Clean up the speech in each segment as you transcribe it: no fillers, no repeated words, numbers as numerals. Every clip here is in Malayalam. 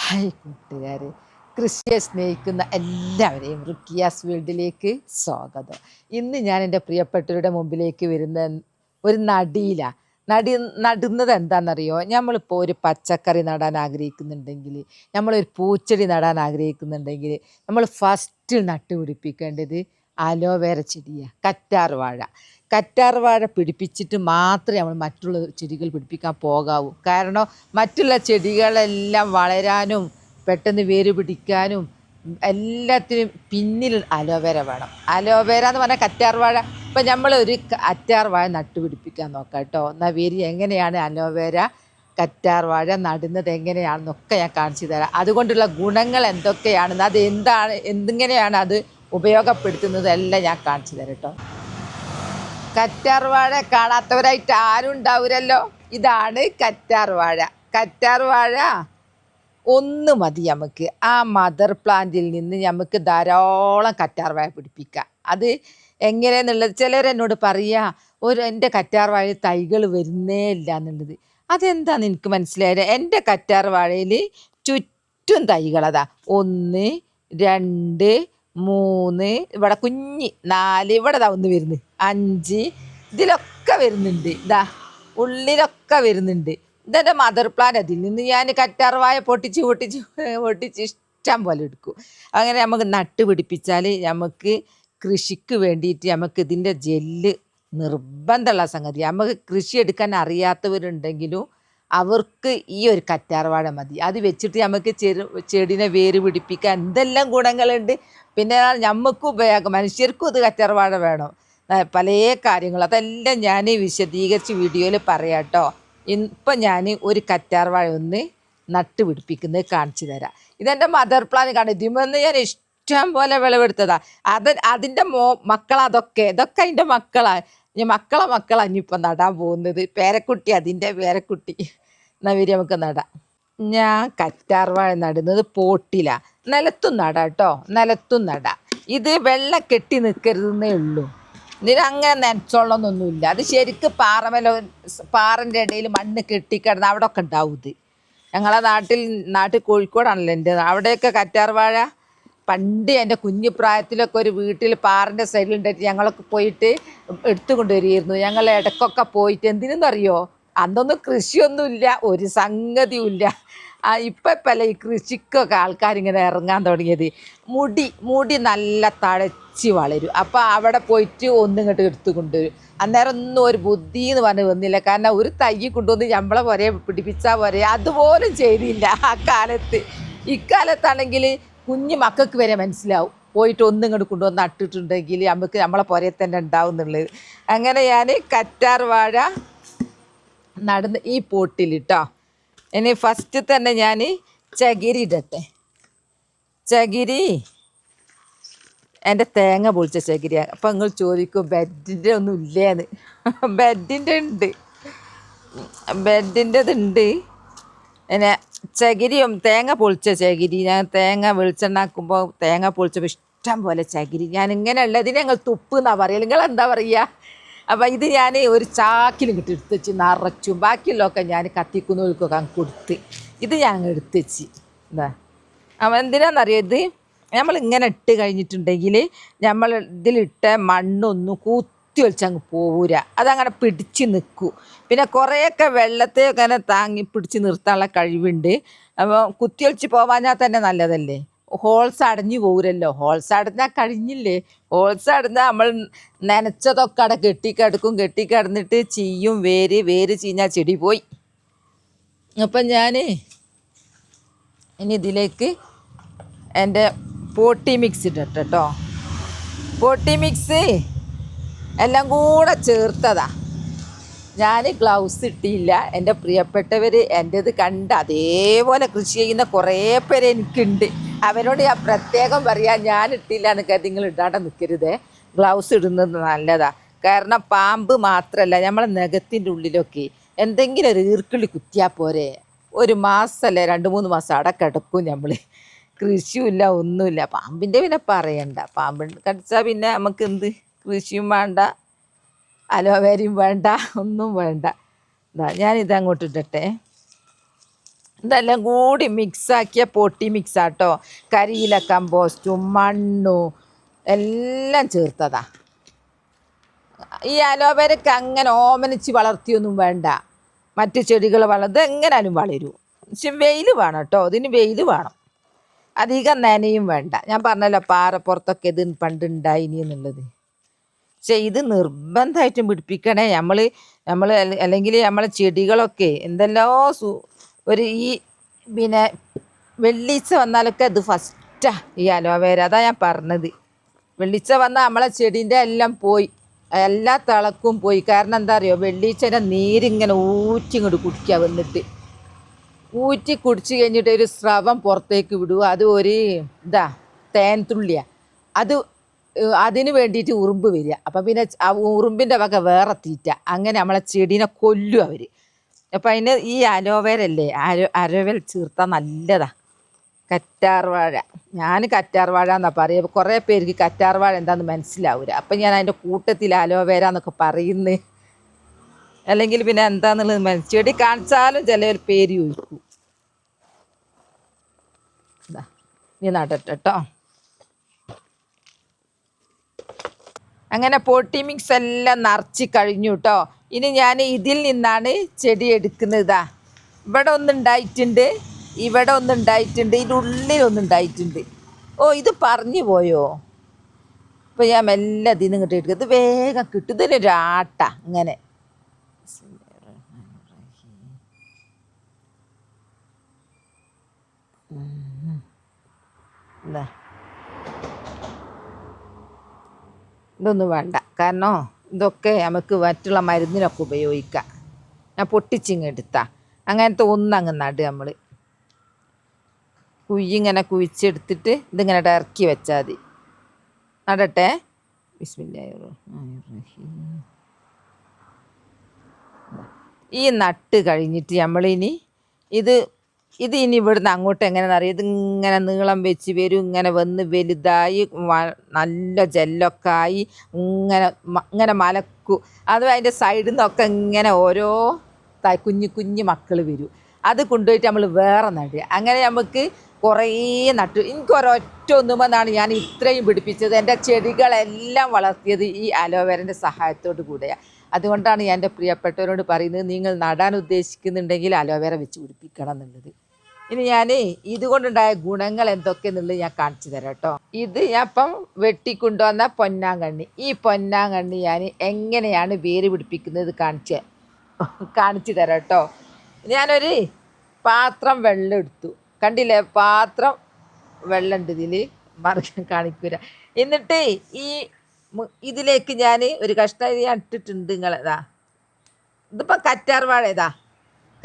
ഹായ് കൂട്ടുകാരെ, കൃഷിയെ സ്നേഹിക്കുന്ന എല്ലാവരെയും റുക്കിയാസ് വേൾഡിലേക്ക് സ്വാഗതം. ഇന്ന് ഞാൻ എൻ്റെ പ്രിയപ്പെട്ടവരുടെ മുമ്പിലേക്ക് വരുന്ന ഒരു നടിയിലാണ്. നടുന്നത് എന്താണെന്നറിയോ? നമ്മളിപ്പോൾ ഒരു പച്ചക്കറി നടാൻ ആഗ്രഹിക്കുന്നുണ്ടെങ്കിൽ, നമ്മളൊരു പൂച്ചെടി നടാൻ ആഗ്രഹിക്കുന്നുണ്ടെങ്കിൽ, നമ്മൾ ഫസ്റ്റ് നട്ടുപിടിപ്പിക്കേണ്ടത് അലോവേര ചെടിയാണ്. കറ്റാർ വാഴ പിടിപ്പിച്ചിട്ട് മാത്രമേ നമ്മൾ മറ്റുള്ള ചെടികൾ പിടിപ്പിക്കാൻ പോകാവൂ. കാരണം മറ്റുള്ള ചെടികളെല്ലാം വളരാനും പെട്ടെന്ന് വേര് പിടിക്കാനും എല്ലാത്തിനും പിന്നിൽ അലോവേര വേണം. അലോവേര എന്ന് പറഞ്ഞാൽ കറ്റാർ വാഴ. ഇപ്പം നമ്മളൊരു കറ്റാർ വാഴ നട്ടുപിടിപ്പിക്കാൻ നോക്കാം കേട്ടോ. എന്നാൽ വേര് എങ്ങനെയാണ് അലോവേര കറ്റാർ വാഴ നടുന്നത് എങ്ങനെയാണെന്നൊക്കെ ഞാൻ കാണിച്ചു തരാം. അതുകൊണ്ടുള്ള ഗുണങ്ങൾ എന്തൊക്കെയാണെന്ന്, അത് എന്തിങ്ങനെയാണ് അത് ഉപയോഗപ്പെടുത്തുന്നത് എല്ലാം ഞാൻ കാണിച്ചു തരാം കേട്ടോ. കറ്റാർ വാഴ കാണാത്തവരായിട്ട് ആരും ഉണ്ടാവില്ലല്ലോ. ഇതാണ് കറ്റാർ വാഴ. ഒന്ന് മതി നമുക്ക്. ആ മദർ പ്ലാന്റിൽ നിന്ന് നമുക്ക് ധാരാളം കറ്റാർ വാഴ പിടിപ്പിക്കാം. അത് എങ്ങനെയെന്നുള്ളത് ചിലരെന്നോട് പറയുക, എൻ്റെ കറ്റാർ വാഴ തൈകൾ വരുന്നേ ഇല്ല എന്നുള്ളത്. അതെന്താണെന്ന് എനിക്ക് മനസ്സിലായത്. എൻ്റെ കറ്റാർ വാഴയിൽ ചുറ്റും തൈകളതാ. 1 2 3, ഇവിടെ കുഞ്ഞി 4, ഇവിടെ ഒന്ന് വരുന്നു 5, ഇതിലൊക്കെ വരുന്നുണ്ട്. ഉള്ളിലൊക്കെ വരുന്നുണ്ട്. ഇതെൻ്റെ മദർ പ്ലാന്റ്. അതിൽ നിന്ന് ഞാൻ കറ്റാർ വാഴ പൊട്ടിച്ച് ഇഷ്ടം പോലെ എടുക്കും. അങ്ങനെ നമുക്ക് നട്ടുപിടിപ്പിച്ചാൽ നമുക്ക് കൃഷിക്ക് വേണ്ടിയിട്ട് നമുക്ക് ഇതിൻ്റെ ജെല്ല് നിർബന്ധമുള്ള സംഗതി. നമുക്ക് കൃഷി എടുക്കാൻ അറിയാത്തവരുണ്ടെങ്കിലും അവർക്ക് ഈ ഒരു കറ്റാർ വാഴ മതി. അത് വെച്ചിട്ട് നമുക്ക് ചെടിനെ വേര് പിടിപ്പിക്കാൻ എന്തെല്ലാം ഗുണങ്ങളുണ്ട്. പിന്നെ നമുക്കും ഉപയോഗം, മനുഷ്യർക്കും ഇത് കറ്റാർ വാഴ വേണം. പല കാര്യങ്ങൾ അതെല്ലാം ഞാൻ വിശദീകരിച്ച് വീഡിയോയിൽ പറയാം കേട്ടോ. ഇപ്പം ഞാൻ ഒരു കറ്റാർ വാഴ ഒന്ന് നട്ടുപിടിപ്പിക്കുന്നത് കാണിച്ചു തരാം. ഇതെൻ്റെ മദർ പ്ലാൻ കാണും. ഇതിമെന്ന് ഞാൻ ഇഷ്ടം പോലെ വിളവെടുത്തതാണ്. അതിൻ്റെ ഇതൊക്കെ അതിൻ്റെ മക്കളാണ് ഇനിയിപ്പോൾ നടാൻ പോകുന്നത്. അതിൻ്റെ പേരക്കുട്ടി നവരി നമുക്ക് നടാം. ഞാൻ കറ്റാർ വാഴ നടുന്നത് പോട്ടിലാണ്. നിലത്തും നടാം കേട്ടോ, നിലത്തും നടാം. ഇത് വെള്ളം കെട്ടി നിൽക്കരുതെന്നേ ഉള്ളൂ. ഇതിന് അങ്ങനെ നനച്ചോളന്നൊന്നുമില്ല. അത് ശരിക്കും പാറൻ്റെ ഇടയിൽ മണ്ണ് കെട്ടിക്കിടന്ന് അവിടെ ഒക്കെ ഉണ്ടാവും. ഇത് ഞങ്ങളെ നാട്ടിൽ കോഴിക്കോടാണല്ലോ എൻ്റെ. അവിടെയൊക്കെ കറ്റാർ വാഴ പണ്ട് എൻ്റെ കുഞ്ഞു പ്രായത്തിലൊക്കെ ഒരു വീട്ടിൽ പാറൻ്റെ സൈഡിലുണ്ടായിട്ട് ഞങ്ങളൊക്കെ പോയിട്ട് എടുത്തുകൊണ്ടുവരികയായിരുന്നു. ഞങ്ങൾ ഇടയ്ക്കൊക്കെ പോയിട്ട് എന്തിനെന്നറിയോ, അന്നൊന്നും കൃഷിയൊന്നുമില്ല, ഒരു സംഗതിയുമില്ല. ഇപ്പല്ല ഈ കൃഷിക്കൊക്കെ ആൾക്കാരിങ്ങനെ ഇറങ്ങാൻ തുടങ്ങിയത്. മുടി നല്ല തഴച്ച് വളരും. അപ്പോൾ അവിടെ പോയിട്ട് ഒന്നിങ്ങോട്ട് എടുത്തു കൊണ്ടുവരും. അന്നേരം ഒന്നും ഒരു ബുദ്ധി എന്ന് പറഞ്ഞ് വന്നില്ല. കാരണം ഒരു തൈ കൊണ്ടുവന്ന് നമ്മളെ പോരെ പിടിപ്പിച്ചാൽ പോരെ, അതുപോലും ചെയ്തില്ല ആ കാലത്ത്. ഇക്കാലത്താണെങ്കിൽ കുഞ്ഞു മക്കൾക്ക് വരെ മനസ്സിലാവും. പോയിട്ട് ഒന്നിങ്ങോട്ട് കൊണ്ടുവന്ന് നട്ടിട്ടുണ്ടെങ്കിൽ നമുക്ക് നമ്മളെ പുരയെ തന്നെ ഉണ്ടാവും എന്നുള്ളത്. അങ്ങനെ ഞാൻ കറ്റാർ വാഴ നടന്ന് ഈ പോട്ടിലിട്ടോ. ഇനി ഫസ്റ്റ് തന്നെ ഞാൻ ചകിരി ഇടട്ടെ. ചകിരി എൻ്റെ തേങ്ങ പൊളിച്ച ചകിരിയാണ്. അപ്പം നിങ്ങൾ ചോദിക്കും ബെഡിൻ്റെ ഒന്നും ഇല്ലേന്ന്. ബെഡിൻ്റെതുണ്ട്. പിന്നെ ചകിരിയും തേങ്ങ പൊളിച്ച ചകിരി. ഞാൻ തേങ്ങ വെളിച്ചെണ്ണാക്കുമ്പോൾ തേങ്ങ പൊളിച്ചപ്പോൾ ഇഷ്ടം പോലെ ചകിരി. ഞാൻ ഇങ്ങനെയുള്ളതിനെ ഞങ്ങൾ തുപ്പ് എന്നാണ് പറയുക. നിങ്ങൾ എന്താ പറയുക? അപ്പം ഇത് ഞാൻ ഒരു ചാക്കിൽ ഇങ്ങോട്ട് എടുത്തുവെച്ച് നിറച്ചും ബാക്കിയുള്ളതൊക്കെ ഞാൻ കത്തിക്കുന്നവർക്കൊക്കെ കൊടുത്ത് ഇത് ഞാൻ എടുത്തുവെച്ച്. അപ്പം എന്തിനാണെന്നറിയാം, ഇത് നമ്മളിങ്ങനെ ഇട്ട് കഴിഞ്ഞിട്ടുണ്ടെങ്കിൽ നമ്മൾ ഇതിലിട്ട മണ്ണൊന്നും കുത്തി ഒലിച്ചങ്ങ് പോരാ. അതങ്ങനെ പിടിച്ച് നിൽക്കും. പിന്നെ കുറേയൊക്കെ വെള്ളത്തെ അങ്ങനെ താങ്ങി പിടിച്ച് നിർത്താനുള്ള കഴിവുണ്ട്. അപ്പോൾ കുത്തി ഒലിച്ച് പോവാഞ്ഞാൽ തന്നെ നല്ലതല്ലേ. ഹോൾസ് അടഞ്ഞു പോരല്ലോ. ഹോൾസ് അടഞ്ഞാൽ കഴിഞ്ഞില്ലേ. ഹോൾസ് അടഞ്ഞാൽ നമ്മൾ നനച്ചതൊക്കെ അവിടെ കെട്ടിക്കിടന്നിട്ട് ചീയും. വേര് ചീഞ്ഞാൽ ചെടി പോയി. അപ്പം ഞാൻ ഇനി ഇതിലേക്ക് എൻ്റെ പോട്ടി മിക്സ് ഇടട്ടെ കേട്ടോ. പോട്ടി മിക്സ് എല്ലാം കൂടെ ചേർത്തതാ. ഞാൻ ഗ്ലൗസ് ഇട്ടില്ല. എൻ്റെ പ്രിയപ്പെട്ടവർ എൻ്റേത് കണ്ട് അതേപോലെ കൃഷി ചെയ്യുന്ന കുറേ പേര് എനിക്കുണ്ട്. അവരോട് ഞാൻ പ്രത്യേകം പറയാം, ഞാൻ ഇട്ടില്ല എന്ന് കരുതി നിങ്ങൾ ഇടാണ്ട് നിൽക്കരുതേ. ഗ്ലൗസ് ഇടുന്നത് നല്ലതാണ്. കാരണം പാമ്പ് മാത്രമല്ല, നമ്മളെ നഖത്തിൻ്റെ ഉള്ളിലൊക്കെ എന്തെങ്കിലും ഒരു ഈർക്കിളി കുത്തിയാൽ പോരെ, ഒരു മാസമല്ലേ 2-3 മാസം അവിടെ കിടക്കും. നമ്മൾ കൃഷിയുമില്ല, ഒന്നുമില്ല. പാമ്പിൻ്റെ പിന്നെ പറയണ്ട. പാമ്പ് കടിച്ചാൽ പിന്നെ നമുക്ക് എന്ത് കൃഷിയും വേണ്ട, അലോവേരയും വേണ്ട, ഒന്നും വേണ്ട. ഞാനിതങ്ങോട്ട് ഇടട്ടെ. ഇതെല്ലാം കൂടി മിക്സാക്കിയ പൊട്ടി മിക്സാട്ടോ. കരിയില കമ്പോസ്റ്റും മണ്ണും എല്ലാം ചേർത്തതാ. ഈ അലോവേരക്ക് അങ്ങനെ ഓമനിച്ച് വളർത്തിയൊന്നും വേണ്ട. മറ്റ് ചെടികൾ ഇത് എങ്ങനാലും വളരും. പക്ഷെ വെയിൽ വേണം കേട്ടോ, ഇതിന് വെയിൽ വേണം. അധികം നനയും വേണ്ട. ഞാൻ പറഞ്ഞല്ലോ പാറപ്പുറത്തൊക്കെ ഇത് പണ്ടുണ്ടായിനി എന്നുള്ളത്. പക്ഷെ ഇത് നിർബന്ധമായിട്ടും പിടിപ്പിക്കണേ. നമ്മൾ അല്ലെങ്കിൽ നമ്മളെ ചെടികളൊക്കെ എന്തെല്ലോ ഒരു ഈ പിന്നെ വെള്ളിച്ച വന്നാലൊക്കെ അത് ഫസ്റ്റാ ഈ അലോവേര. അതാ ഞാൻ പറഞ്ഞത്. വെള്ളിച്ച വന്നാൽ നമ്മളെ ചെടീൻ്റെ എല്ലാം പോയി, എല്ലാ തിളക്കും പോയി. കാരണം എന്താ അറിയോ, വെള്ളിച്ചേൻ്റെ നീരിങ്ങനെ ഊറ്റി ഇങ്ങോട്ട് കുടിക്കുക. വന്നിട്ട് ഊറ്റി കുടിച്ച് കഴിഞ്ഞിട്ട് ഒരു സ്രവം പുറത്തേക്ക് വിടുക. അത് ഒരു തേൻ തുള്ളിയാണ്. അതിന് വേണ്ടിയിട്ട് ഉറുമ്പ് വരിക. അപ്പം പിന്നെ ആ ഉറുമ്പിൻ്റെ വക വേറെ തീറ്റ. അങ്ങനെ നമ്മളെ ചെടീനെ കൊല്ലും അവർ. അപ്പം അതിന് ഈ അലോവേര അല്ലേ, അരവൽ ചേർത്താൽ നല്ലതാ. കറ്റാർവാഴ, ഞാൻ കറ്റാർവാഴ എന്നാണ് പറയുക. കുറേ പേർക്ക് കറ്റാർവാഴ എന്താണെന്ന് മനസ്സിലാവില്ല. അപ്പം ഞാൻ അതിൻ്റെ കൂട്ടത്തിൽ അലോവേര എന്നൊക്കെ പറയുന്നത്. അല്ലെങ്കിൽ പിന്നെ എന്താണെന്നുള്ളത് ചെടി കാണിച്ചാലും ചില പേര് ചോദിക്കും. നീ നടട്ടോ. അങ്ങനെ പൊട്ടി മിക്സ് എല്ലാം നിറച്ച് കഴിഞ്ഞു കേട്ടോ. ഇനി ഞാൻ ഇതിൽ നിന്നാണ് ചെടി എടുക്കുന്നത്. ഇവിടെ ഒന്നുണ്ടായിട്ടുണ്ട്, ഇവിടെ ഒന്നുണ്ടായിട്ടുണ്ട്, ഇതിൻ്റെ ഉള്ളിലൊന്നുണ്ടായിട്ടുണ്ട്. ഓ, ഇത് പറഞ്ഞു പോയോ? ഇപ്പം ഞാൻ മെല്ലെ അതിൽ നിന്ന് ഇങ്ങോട്ട് എടുക്കുക. ഇത് വേഗം കിട്ടും. ഇതിനൊരാട്ട ഇങ്ങനെ. ഇതൊന്നും വേണ്ട, കാരണം ഇതൊക്കെ നമുക്ക് മറ്റുള്ള മരുന്നിനൊക്കെ ഉപയോഗിക്കാം. ഞാൻ പൊട്ടിച്ചിങ്ങെടുത്താ അങ്ങനത്തെ ഒന്നങ്ങ് നടുക. നമ്മൾ കുയ്യിങ്ങനെ കുഴിച്ചെടുത്തിട്ട് ഇതിങ്ങനെ ഇറക്കി വെച്ചാൽ മതി. നടട്ടെ. ബിസ്മില്ലാഹിർറഹ്മാനിർറഹീം. ഈ നട്ട് കഴിഞ്ഞിട്ട് നമ്മളിനി ഇത് ഇനി ഇവിടുന്ന് അങ്ങോട്ട് എങ്ങനെയെന്ന് അറിയാം. ഇതിങ്ങനെ നീളം വെച്ച് വരും, ഇങ്ങനെ വന്ന് വലുതായി നല്ല ജെല്ലൊക്കെ ആയി ഇങ്ങനെ മലക്കും. അതും അതിൻ്റെ സൈഡിൽ നിന്നൊക്കെ ഇങ്ങനെ ഓരോ കുഞ്ഞു മക്കൾ വരും. അത് കൊണ്ടുപോയിട്ട് നമ്മൾ വേറെ നടുക. അങ്ങനെ നമുക്ക് കുറേ നട്ടു. എനിക്ക് ഒരൊറ്റ ഒന്നുമെന്നാണ് ഞാൻ ഇത്രയും പിടിപ്പിച്ചത്. എൻ്റെ ചെടികളെല്ലാം വളർത്തിയത് ഈ അലോവേരൻ്റെ സഹായത്തോട് കൂടെയാണ്. അതുകൊണ്ടാണ് ഞാൻ എൻ്റെ പ്രിയപ്പെട്ടവരോട് പറയുന്നത്, നിങ്ങൾ നടാൻ ഉദ്ദേശിക്കുന്നുണ്ടെങ്കിൽ അലോവേര വെച്ച് പിടിപ്പിക്കണം എന്നുള്ളത്. ഇനി ഞാൻ ഇതുകൊണ്ടുണ്ടായ ഗുണങ്ങൾ എന്തൊക്കെയെന്നുള്ളത് ഞാൻ കാണിച്ചു തരാം കേട്ടോ. ഇത് ഞാൻ ഇപ്പം വെട്ടിക്കൊണ്ടുവന്ന പൊന്നാങ്കണ്ണി. ഈ പൊന്നാങ്കണ്ണി ഞാൻ എങ്ങനെയാണ് വേര് പിടിപ്പിക്കുന്നത് കാണിച്ചു തരാം കേട്ടോ. ഞാനൊരു പാത്രം വെള്ളം എടുത്തു. കണ്ടില്ലേ, പാത്രം വെള്ളം ഉണ്ട് ഇതിൽ, കാണിക്കൂല. എന്നിട്ട് ഇതിലേക്ക് ഞാൻ ഒരു കഷ്ണം ഞാൻ ഇട്ടിട്ടുണ്ട്. നിങ്ങളതാ, ഇതിപ്പോൾ കറ്റാർവാഴ.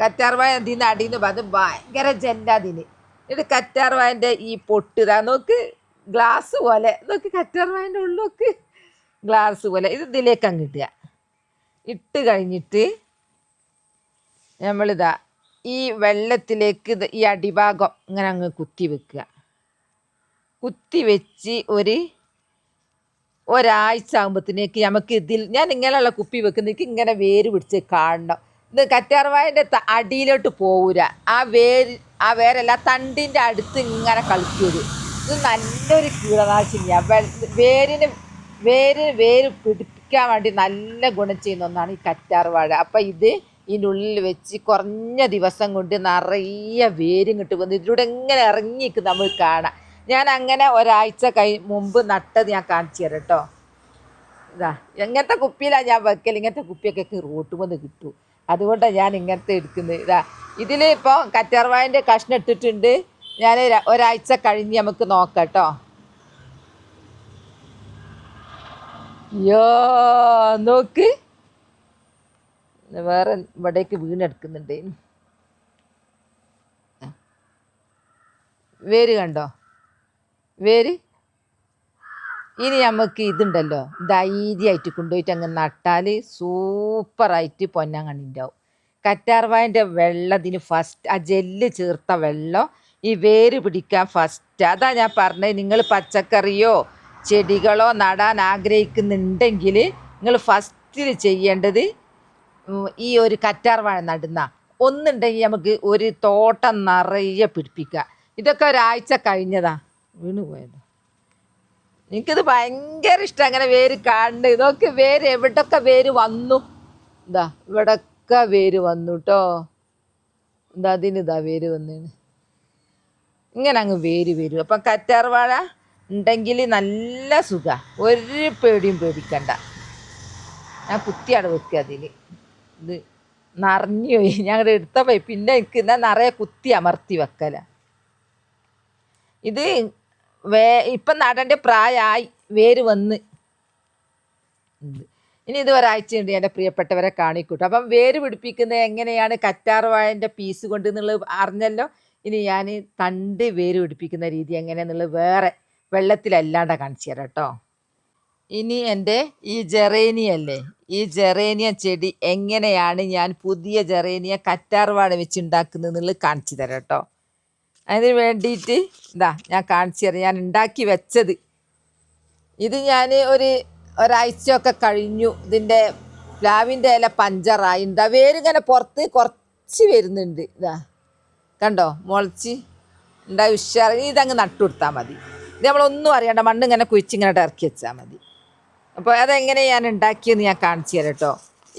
കറ്റാർവാഴ അതിൽ നിന്ന് അടിയിൽ നിന്ന് അത് ഭയങ്കര ജെല്ലാതിന്. എന്നിട്ട് കറ്റാർവാഴൻ്റെ ഈ പൊട്ടിതാ നോക്ക്, ഗ്ലാസ് പോലെ നോക്ക്. കറ്റാർവാഴൻ്റെ ഉള്ളൊക്കെ ഗ്ലാസ് പോലെ. ഇതിലേക്ക് അങ്ങ് ഇടുക. ഇട്ട് കഴിഞ്ഞിട്ട് നമ്മളിതാ ഈ വെള്ളത്തിലേക്ക് ഈ അടിഭാഗം ഇങ്ങനെ അങ്ങ് കുത്തി വെക്കുക. കുത്തി വെച്ച് ഒരാഴ്ച ആകുമ്പോഴത്തേക്ക് നമുക്ക് ഞാൻ ഇങ്ങനെയുള്ള കുപ്പി വെക്കുന്നേക്ക് ഇങ്ങനെ വേര് പിടിച്ച് കാണണം. ഇത് കറ്റാർവാഴൻ്റെ അടിയിലോട്ട് പോകൂല. ആ വേരല്ല, തണ്ടിൻ്റെ അടുത്ത് ഇങ്ങനെ കളിക്കരുത്. ഇത് നല്ലൊരു കീടനാശിനിയാണ്. വേര് പിടിപ്പിക്കാൻ വേണ്ടി നല്ല ഗുണം ചെയ്യുന്ന ഒന്നാണ് ഈ കറ്റാർവാഴ. അപ്പം ഇതിൻ്റെ ഉള്ളിൽ വെച്ച് കുറഞ്ഞ ദിവസം കൊണ്ട് നിറയെ വേരും കിട്ടും. വന്ന് ഇതിലൂടെ എങ്ങനെ ഇറങ്ങിക്ക് നമ്മൾ കാണാം. ഞാൻ അങ്ങനെ ഒരാഴ്ച മുമ്പ് നട്ടത് ഞാൻ കാണിച്ചു തരാം കേട്ടോ. എങ്ങനത്തെ കുപ്പിയിലാണ് ഞാൻ വെക്കൽ. ഇങ്ങനത്തെ കുപ്പിയൊക്കെ റോട്ട് വന്ന് കിട്ടും. അതുകൊണ്ടാണ് ഞാൻ ഇങ്ങനത്തെ എടുക്കുന്നത്. ഇതിൽ ഇപ്പോൾ കറ്റാർവാഴൻ്റെ കഷ്ണം ഇട്ടിട്ടുണ്ട്. ഞാൻ ഒരാഴ്ച കഴിഞ്ഞ് നമുക്ക് നോക്കാം കേട്ടോ. അയ്യോ നോക്ക്, വേറെ ഇവിടേക്ക് വീണെടുക്കുന്നുണ്ട്. വേര് കണ്ടോ, വേര്. ഇനി നമുക്ക് ഇതുണ്ടല്ലോ, ധൈര്യമായിട്ട് കൊണ്ടുപോയിട്ട് അങ്ങ് നട്ടാൽ സൂപ്പറായിട്ട് പൊന്നാങ്കണ്ണി ഉണ്ടാവും. കറ്റാർവാഴൻ്റെ വെള്ളത്തിന് ഫസ്റ്റ്, ആ ജെല്ല് ചേർത്ത വെള്ളം ഈ വേര് പിടിക്കാൻ ഫസ്റ്റ്. അതാ ഞാൻ പറഞ്ഞത്, നിങ്ങൾ പച്ചക്കറിയോ ചെടികളോ നടാൻ ആഗ്രഹിക്കുന്നുണ്ടെങ്കിൽ നിങ്ങൾ ഫസ്റ്റിൽ ചെയ്യേണ്ടത് ഈ ഒരു കറ്റാർവാഴ നടുന്ന ഒന്നുണ്ടെങ്കിൽ നമുക്ക് ഒരു തോട്ടം നിറയെ പിടിപ്പിക്കുക. ഇതൊക്കെ ഒരാഴ്ച കഴിഞ്ഞതാ, വീണ് പോയത്. എനിക്കിത് ഭയങ്കര ഇഷ്ടം അങ്ങനെ വേര് കാണുന്നത്. ഇതൊക്കെ വേര് എവിടൊക്കെ വേര് വന്നു, ഇതാ ഇവിടൊക്കെ വേര് വന്നു കേട്ടോ. ഇതാ അതിനിതാ വേര് വന്നേന്, ഇങ്ങനെ അങ്ങ് വേര് വരും. അപ്പം കറ്റാർവാഴ ഉണ്ടെങ്കിൽ നല്ല സുഖ, ഒരു പേടിയും പേടിക്കണ്ട. ഞാൻ കുത്തിയാണ് വെക്കുക അതിൽ. ഇത് നിറഞ്ഞു പോയി, ഞങ്ങൾ എടുത്തപ്പോൾ പിന്നെ എനിക്ക് എന്നാൽ നിറയെ കുത്തി അമർത്തി വെക്കല. ഇത് ഇപ്പം നടേണ്ട പ്രായമായി, വേര് വന്ന്. ഇനി ഇത് ഒരാഴ്ചയുണ്ട് എൻ്റെ പ്രിയപ്പെട്ടവരെ കാണിക്കൂട്ടും. അപ്പം വേര് പിടിപ്പിക്കുന്നത് എങ്ങനെയാണ് കറ്റാർവാഴൻ്റെ പീസ് കൊണ്ട് എന്നുള്ളത് അറിഞ്ഞല്ലോ. ഇനി ഞാൻ തണ്ട് വേര് പിടിപ്പിക്കുന്ന രീതി എങ്ങനെയാണെന്നുള്ളത് വേറെ വെള്ളത്തിലല്ലാണ്ട് കാണിച്ചു തരാം കേട്ടോ. ഇനി എൻ്റെ ഈ ജെറേനിയല്ലേ, ഈ ജെറേനിയ ചെടി എങ്ങനെയാണ് ഞാൻ പുതിയ ജെറേനിയ കറ്റാർവാഴ വെച്ച് ഉണ്ടാക്കുന്നത് എന്നുള്ളത് കാണിച്ചു തരാം കേട്ടോ. അതിന് വേണ്ടിയിട്ട് ഇതാ ഞാൻ കാണിച്ചു തരാം. ഞാൻ ഉണ്ടാക്കി വെച്ചത് ഇത് ഞാൻ ഒരാഴ്ചയൊക്കെ കഴിഞ്ഞു. ഇതിൻ്റെ പ്ലാവിൻ്റെ ഇല പഞ്ചറായി. എന്താ വേരിങ്ങനെ പുറത്ത് കുറച്ച് വരുന്നുണ്ട്. ഇതാ കണ്ടോ, മുളച്ച് ഉണ്ടായി ഉഷാർ. ഇതങ്ങ് നട്ടുകൊടുത്താൽ മതി. ഇത് നമ്മളൊന്നും അറിയണ്ട, മണ്ണ് ഇങ്ങനെ കുഴിച്ചിങ്ങനെ ഇറക്കി വെച്ചാൽ മതി. അപ്പോൾ അതെങ്ങനെ ഞാൻ ഉണ്ടാക്കിയെന്ന് ഞാൻ കാണിച്ചു തരാം കേട്ടോ.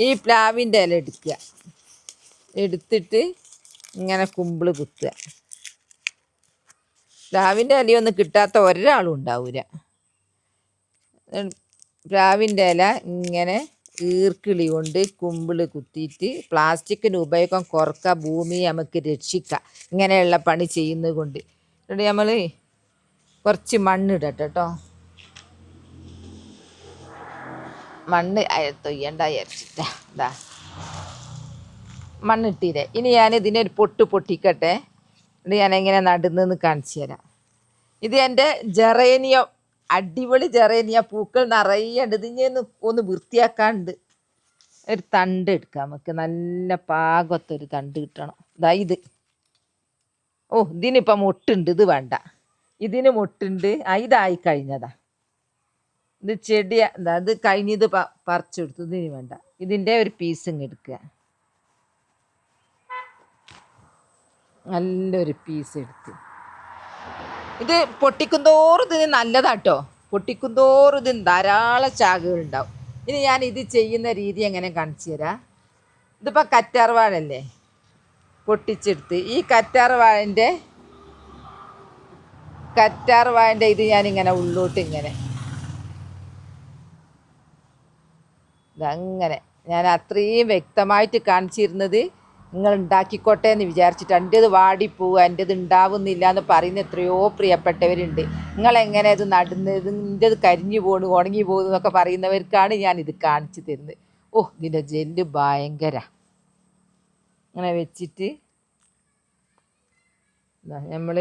ഈ പ്ലാവിൻ്റെ ഇല എടുക്കുക, എടുത്തിട്ട് ഇങ്ങനെ കുമ്പിള് കുത്തുക. പ്ലാവിൻ്റെ ഇലയൊന്നും കിട്ടാത്ത ഒരാളും ഉണ്ടാവില്ല. പ്ലാവിൻ്റെ ഇല ഇങ്ങനെ ഈർക്കിളി കൊണ്ട് കുമ്പിള് കുത്തിയിട്ട് പ്ലാസ്റ്റിക്കിന് ഉപയോഗം കുറക്കുക, ഭൂമിയെ നമുക്ക് രക്ഷിക്കാം ഇങ്ങനെയുള്ള പണി ചെയ്യുന്നത് കൊണ്ട്. എന്നിട്ട് നമ്മൾ കുറച്ച് മണ്ണിടട്ടെ കേട്ടോ. മണ്ണ് തൊയ്യണ്ട വിചാരിച്ചിട്ടാ. ഇതാ മണ്ണിട്ടില്ലേ. ഇനി ഞാൻ ഇതിനൊരു പൊട്ടിക്കട്ടെ. എന്നിട്ട് ഞാൻ എങ്ങനെ നടുന്നെന്ന് കാണിച്ചു തരാം. ഇത് എൻ്റെ ജെറേനിയം, അടിപൊളി ജെറേനിയ, പൂക്കൾ നിറയെ ഉണ്ട്. ഇതിന് ഒന്ന് വൃത്തിയാക്കാണ്ട് ഒരു തണ്ട് എടുക്കാം നമുക്ക്. നല്ല പാകത്തൊരു തണ്ട് കിട്ടണം. ഇതാ ഇത്. ഓ ഇതിനിപ്പം മൊട്ടുണ്ട്, ഇത് വേണ്ട. ഇതിന് മൊട്ടുണ്ട്. ഇതായി കഴിഞ്ഞതാ. ഇത് ചെടിയ എന്താ, ഇത് കഴിഞ്ഞത് പറിച്ചെടുത്തു. ഇതിന് വേണ്ട. ഇതിൻ്റെ ഒരു പീസ് ഇങ്ങ് എടുക്കുക, നല്ലൊരു പീസ് എടുത്ത്. ഇത് പൊട്ടിക്കുന്തോറും ഇതിന് നല്ലതാട്ടോ. പൊട്ടിക്കുന്തോറും ഇതിന് ധാരാളം ശാഖകളുണ്ടാവും. ഇനി ഞാൻ ഇത് ചെയ്യുന്ന രീതി എങ്ങനെ കാണിച്ചു തരാം. ഇതിപ്പോൾ കറ്റാർവാഴല്ലേ, പൊട്ടിച്ചെടുത്ത് ഈ കറ്റാർവാഴൻ്റെ ഇത് ഞാനിങ്ങനെ ഉള്ളോട്ട് ഇങ്ങനെ ഇതങ്ങനെ ഞാൻ അത്രയും വ്യക്തമായിട്ട് കാണിച്ചിരുന്നത് നിങ്ങൾ ഉണ്ടാക്കിക്കോട്ടെ എന്ന് വിചാരിച്ചിട്ട്. എൻ്റേത് വാടിപ്പോവുക, എൻ്റേത് ഉണ്ടാവുന്നില്ല എന്ന് പറയുന്ന എത്രയോ പ്രിയപ്പെട്ടവരുണ്ട്. നിങ്ങളെങ്ങനെ ഇത് നടുന്നത്, എൻ്റേത് കരിഞ്ഞു പോണു, ഉണങ്ങി പോകുന്നു എന്നൊക്കെ പറയുന്നവർക്കാണ് ഞാനിത് കാണിച്ചു തരുന്നത്. ഓ ഇതിൻ്റെ ജെല്ല് ഭയങ്കര. അങ്ങനെ വെച്ചിട്ട് നമ്മൾ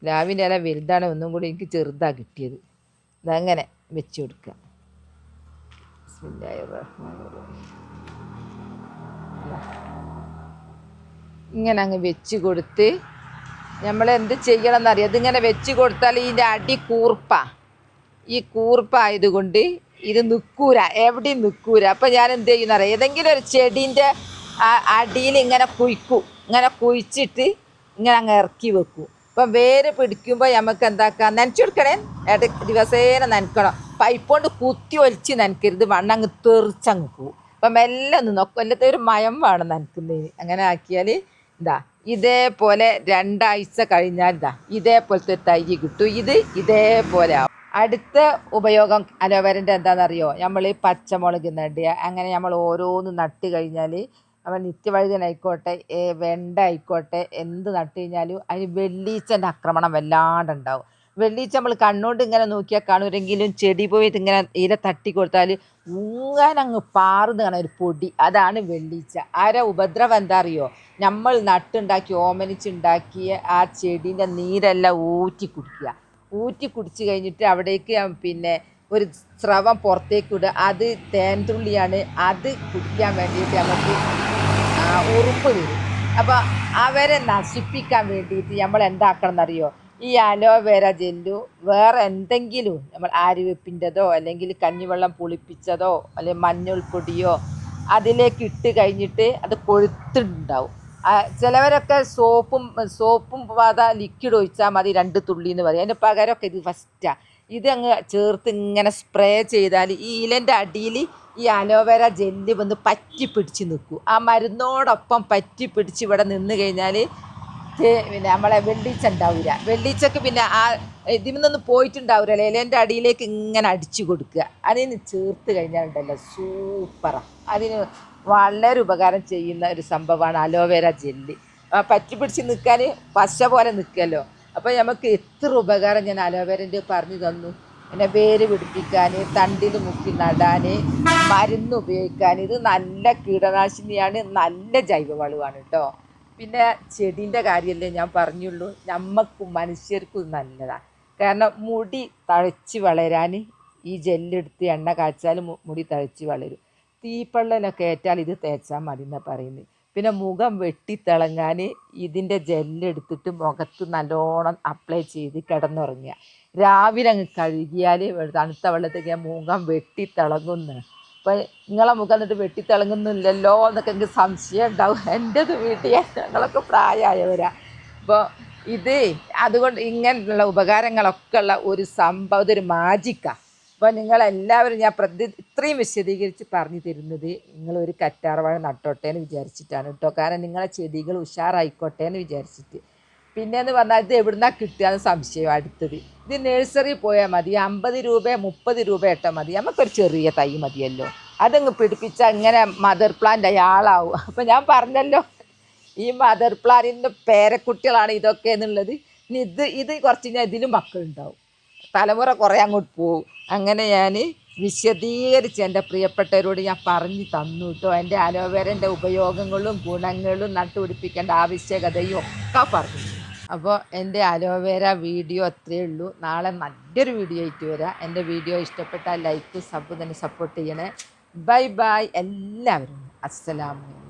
പ്ലാവിൻ്റെ ഇല വലുതാണ്, ഒന്നും കൂടി എനിക്ക് ചെറുതാണ് കിട്ടിയത്. ഇതങ്ങനെ വെച്ച് കൊടുക്കുക. ഇങ്ങനെ അങ്ങ് വെച്ച് കൊടുത്ത് നമ്മൾ എന്ത് ചെയ്യണം എന്നറിയാം. ഇതിങ്ങനെ വെച്ച് കൊടുത്താൽ ഇതിൻ്റെ അടി ഈ കൂർപ്പായതുകൊണ്ട് ഇത് നിൽക്കൂല, എവിടെയും നിൽക്കൂല. അപ്പം ഞാൻ എന്ത് ചെയ്യുന്നറിയാം, ഏതെങ്കിലും ഒരു ചെടീൻ്റെ അടിയിൽ ഇങ്ങനെ കുഴിക്കും. ഇങ്ങനെ കുഴിച്ചിട്ട് ഇങ്ങനെ അങ്ങ് ഇറക്കി വെക്കും. അപ്പം വേര് പിടിക്കുമ്പോൾ നമുക്ക് എന്താക്കാം, നനച്ചു കൊടുക്കണേ. ദിവസേന നനക്കണം. പൈപ്പ് കൊണ്ട് കുത്തി ഒലിച്ച് നനക്കരുത്, മണ്ണങ്ങ് തെറിച്ചങ്ങ് പോവും. അപ്പം മെല്ലെ ഒന്ന് നോക്കും, എല്ലാത്ത ഒരു മയം വേണം നനക്കുന്നതിന്. അങ്ങനെ ആക്കിയാൽ ഇതാ ഇതേപോലെ 2 ആഴ്ച കഴിഞ്ഞാൽ ഇതാ ഇതേപോലത്തെ തൈ കിട്ടും. ഇതേപോലെ ആവും. അടുത്ത ഉപയോഗം അലോവേരൻ്റെ എന്താണെന്നറിയോ, നമ്മൾ പച്ചമുളക് നടുക. അങ്ങനെ നമ്മൾ ഓരോന്ന് നട്ട് കഴിഞ്ഞാൽ നമ്മൾ നിത്യവഴുതനായിക്കോട്ടെ, വെണ്ട ആയിക്കോട്ടെ, എന്ത് നട്ട് കഴിഞ്ഞാലും അതിന് വെള്ളീച്ചൻ്റെ ആക്രമണം വല്ലാണ്ടുണ്ടാവും. വെള്ളീച്ച നമ്മൾ കണ്ണുകൊണ്ട് ഇങ്ങനെ നോക്കിയാൽ കാണുമെങ്കിലും ചെടി പോയിട്ട് ഇങ്ങനെ ഇല തട്ടി കൊടുത്താൽ അങ്ങ് പാറുന്ന കാണാൻ ഒരു പൊടി, അതാണ് വെള്ളീച്ച. ഉപദ്രവം എന്താ അറിയോ, നമ്മൾ നട്ടുണ്ടാക്കി ഓമനിച്ചുണ്ടാക്കിയ ആ ചെടീൻ്റെ നീരെല്ലാം ഊറ്റി കുടിച്ച് കഴിഞ്ഞിട്ട് അവിടേക്ക് പിന്നെ ഒരു സ്രവം പുറത്തേക്ക് വിടുക. അത് തേൻതുള്ളിയാണ്. അത് കുടിക്കാൻ വേണ്ടിയിട്ട് നമുക്ക് ഉറുമ്പ് വരും. അപ്പോൾ അവരെ നശിപ്പിക്കാൻ വേണ്ടിയിട്ട് നമ്മൾ എന്താക്കണം എന്നറിയോ, ഈ അലോവേര ജെല്ലു വേറെ എന്തെങ്കിലും നമ്മൾ ആര്യവേപ്പിൻ്റെതോ അല്ലെങ്കിൽ കഞ്ഞിവെള്ളം പുളിപ്പിച്ചതോ അല്ലെങ്കിൽ മഞ്ഞൾപ്പൊടിയോ അതിലേക്ക് ഇട്ട് കഴിഞ്ഞിട്ട് അത് കൊഴുത്തുണ്ടാവും. ചിലവരൊക്കെ സോപ്പും പാത ലിക്വിഡ് ഒഴിച്ചാൽ മതി 2 തുള്ളി എന്ന് പറയും. അതിന് പകരമൊക്കെ ഇത് ഫസ്റ്റാണ്. ഇതങ്ങ് ചേർത്ത് ഇങ്ങനെ സ്പ്രേ ചെയ്താൽ ഈ ഇലൻ്റെ അടിയിൽ ഈ അലോവേര ജെല്ല് വന്ന് പറ്റി പിടിച്ച് നിൽക്കും. ആ മരുന്നോടൊപ്പം പറ്റി പിടിച്ച് ഇവിടെ നിന്ന് കഴിഞ്ഞാൽ പിന്നെ നമ്മളെ വെള്ളീച്ച ഉണ്ടാവില്ല. വെള്ളീച്ചക്ക് പിന്നെ ആ ഇതിൽ നിന്നൊന്നും പോയിട്ടുണ്ടാവില്ല. ഇലേൻ്റെ അടിയിലേക്ക് ഇങ്ങനെ അടിച്ചു കൊടുക്കുക. അതിന് ചേർത്ത് കഴിഞ്ഞാൽ ഉണ്ടല്ലോ സൂപ്പറാണ്. അതിന് വളരെ ഉപകാരം ചെയ്യുന്ന ഒരു സംഭവമാണ് അലോവേര ജെല്ല്. പറ്റി പിടിച്ച് നിൽക്കാൻ പശ പോലെ നിൽക്കുമല്ലോ. അപ്പോൾ നമുക്ക് എത്ര ഉപകാരം ഞാൻ അലോവേരൻ്റെ പറഞ്ഞു തന്നു. പിന്നെ വേര് പിടിപ്പിക്കാൻ, തണ്ടിൽ മുക്കി നടാൻ, മരുന്ന് ഉപയോഗിക്കാൻ. ഇത് നല്ല കീടനാശിനിയാണ്, നല്ല ജൈവവളമാണ് കേട്ടോ. പിന്നെ ചെടീൻ്റെ കാര്യമല്ലേ ഞാൻ പറഞ്ഞുള്ളൂ. നമ്മൾക്കും മനുഷ്യർക്കും നല്ലതാണ്. കാരണം മുടി തഴച്ച് വളരാൻ ഈ ജെല്ലെടുത്ത് എണ്ണ കാച്ചാൽ മുടി തഴച്ച് വളരും. തീപ്പള്ളലൊക്കെ ഏറ്റാൽ ഇത് തേച്ചാൽ മതി എന്നാണ് പറയുന്നത്. പിന്നെ മുഖം വെട്ടിത്തിളങ്ങാൻ ഇതിൻ്റെ ജെല്ലെടുത്തിട്ട് മുഖത്ത് നല്ലോണം അപ്ലൈ ചെയ്ത് കിടന്നുറങ്ങുക. രാവിലെ അങ്ങ് കഴുകിയാൽ തണുത്ത വെള്ളത്തേക്ക് മുഖം വെട്ടിത്തിളങ്ങുന്നു. അപ്പോൾ നിങ്ങളെ മുഖം എന്നിട്ട് വെട്ടിത്തിളങ്ങുന്നില്ലല്ലോ എന്നൊക്കെ എനിക്ക് സംശയം ഉണ്ടാവും. എൻ്റെത് വീട്ടിൽ ഞങ്ങളൊക്കെ പ്രായമായവരാ. അപ്പോൾ ഇത് അതുകൊണ്ട് ഇങ്ങനെയുള്ള ഉപകാരങ്ങളൊക്കെ ഉള്ള ഒരു സംഭവം, ഇതൊരു മാജിക്കാണ്. അപ്പോൾ നിങ്ങളെല്ലാവരും ഞാൻ ഇത്രയും വിശദീകരിച്ച് പറഞ്ഞു തരുന്നത് നിങ്ങളൊരു കറ്റാർവാഴ നട്ടോട്ടെ എന്ന് വിചാരിച്ചിട്ടാണ് കേട്ടോ. കാരണം നിങ്ങളെ ചെടികൾ ഉഷാറായിക്കോട്ടെ എന്ന് വിചാരിച്ചിട്ട്. പിന്നെയെന്ന് പറഞ്ഞാൽ ഇത് എവിടുന്നാണ് കിട്ടുകയെന്ന് സംശയം. അടുത്തത് ഇത് നഴ്സറി പോയാൽ മതി. 50 രൂപ 30 രൂപ ഇട്ടാൽ മതി. നമുക്കൊരു ചെറിയ തൈ മതിയല്ലോ. അതങ്ങ് പിടിപ്പിച്ചാൽ ഇങ്ങനെ മദർ പ്ലാന്റ് അയാളാവും. അപ്പോൾ ഞാൻ പറഞ്ഞല്ലോ ഈ മദർ പ്ലാന്റിൻ്റെ പേരക്കുട്ടികളാണ് ഇതൊക്കെ എന്നുള്ളത്. ഇനി ഇത് കുറച്ച് കഴിഞ്ഞാൽ ഇതിലും മക്കളുണ്ടാവും. തലമുറ കുറേ അങ്ങോട്ട് പോകും. അങ്ങനെ ഞാൻ വിശദീകരിച്ച് എൻ്റെ പ്രിയപ്പെട്ടവരോട് ഞാൻ പറഞ്ഞു തന്നു കേട്ടോ. എൻ്റെ അലോവേരൻ്റെ ഉപയോഗങ്ങളും ഗുണങ്ങളും നട്ടുപിടിപ്പിക്കേണ്ട ആവശ്യകതയും ഒക്കെ പറഞ്ഞു. അപ്പോൾ എൻ്റെ അലോവേര വീഡിയോ അത്രയേ ഉള്ളൂ. നാളെ നല്ലൊരു വീഡിയോ ആയിട്ട് വരാം. എൻ്റെ വീഡിയോ ഇഷ്ടപ്പെട്ടാൽ ലൈക്ക് സബ് തന്നെ സപ്പോർട്ട് ചെയ്യണേ. ബൈ ബൈ എല്ലാവരും. അസ്സലാമു അലൈക്കും.